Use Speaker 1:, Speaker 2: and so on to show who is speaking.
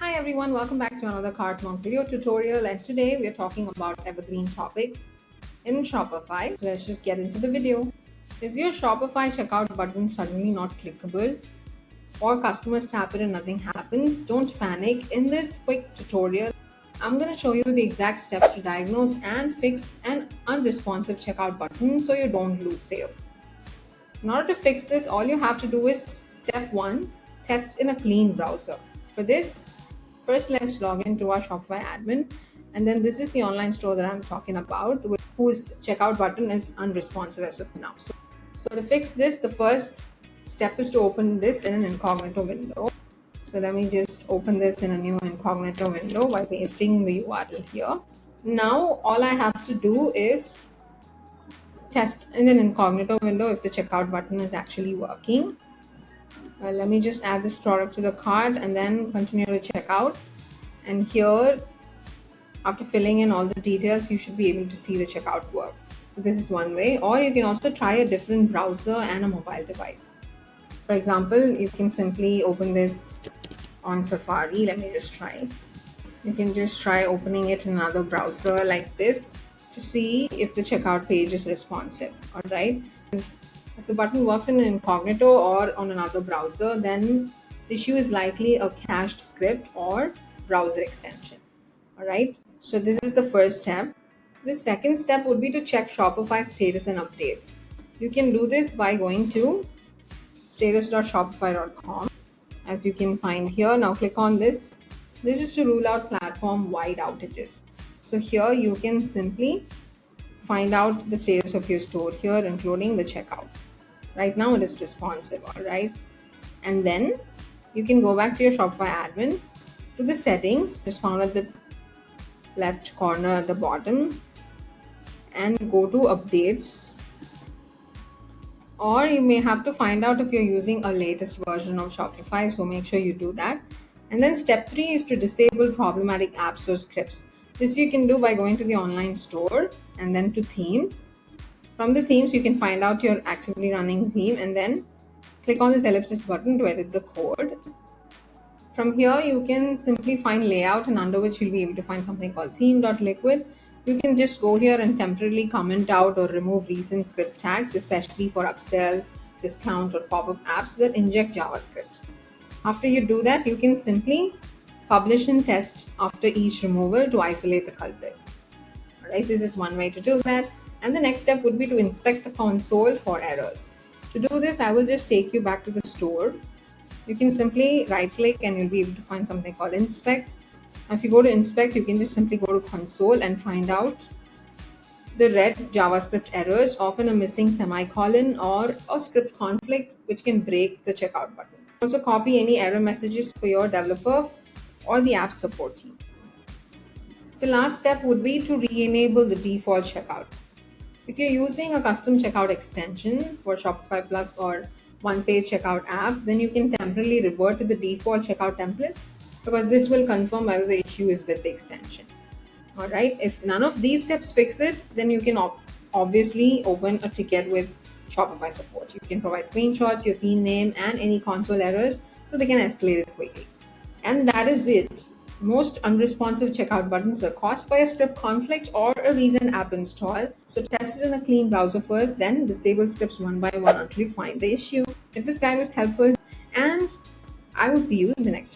Speaker 1: Hi everyone, welcome back to another Cardmonk video tutorial, and today we are talking about evergreen topics in Shopify. So let's just get into the video. Is your Shopify checkout button suddenly not clickable, or customers tap it and nothing happens? Don't panic. In this quick tutorial, I'm going to show you the exact steps to diagnose and fix an unresponsive checkout button so you don't lose sales. In order to fix this, all you have to do is step 1, test in a clean browser. For this, first let's log into our Shopify admin, and then this is the online store that I'm talking about, whose checkout button is unresponsive as of now. So to fix this, the first step is to open this in an incognito window. So let me just open this in a new incognito window by pasting the URL here. Now all I have to do is test in an incognito window if the checkout button is actually working. Well, let me just add this product to the cart and then continue to check out. And here, after filling in all the details, you should be able to see the checkout work. So this is one way, or you can also try a different browser and a mobile device. For example, you can simply open this on Safari. Let me just try. You can just try opening it in another browser like this to see if the checkout page is responsive. All right. If the button works in an incognito or on another browser, then the issue is likely a cached script or browser extension. All right. So this is the first step. The second step would be to check Shopify status and updates. You can do this by going to status.shopify.com, as you can find here. Now click on this. This is to rule out platform-wide outages. So here you can simply find out the status of your store here, including the checkout. Right now it is responsive, all right? And then you can go back to your Shopify admin, to the settings, just found at the left corner at the bottom, and go to updates. Or you may have to find out if you're using a latest version of Shopify, so make sure you do that. And then step 3 is to disable problematic apps or scripts. This you can do by going to the online store and then to themes. From the themes, you can find out your actively running theme and then click on this ellipsis button to edit the code. From here, you can simply find layout, and under which you'll be able to find something called theme.liquid. You can just go here and temporarily comment out or remove recent script tags, especially for upsell, discount, or pop-up apps that inject JavaScript. After you do that, you can simply publish and test after each removal to isolate the culprit. All right, this is one way to do that. And the next step would be to inspect the console for errors. To do this, I will just take you back to the store. You can simply right click and you'll be able to find something called inspect. If you go to inspect, you can just simply go to console and find out the red JavaScript errors, often a missing semicolon or a script conflict, which can break the checkout button. Also copy any error messages for your developer or the app support team. The last step would be to re-enable the default checkout. If you're using a custom checkout extension for Shopify Plus or one-page checkout app, then you can temporarily revert to the default checkout template, because this will confirm whether the issue is with the extension. All right. If none of these steps fix it, then you can obviously open a ticket with Shopify support. You can provide screenshots, your theme name, and any console errors so they can escalate it quickly. And that is it. Most unresponsive checkout buttons are caused by a script conflict or a recent app install. So test it in a clean browser first, then disable scripts one by one until you find the issue. If this guide was helpful, and I will see you in the next video.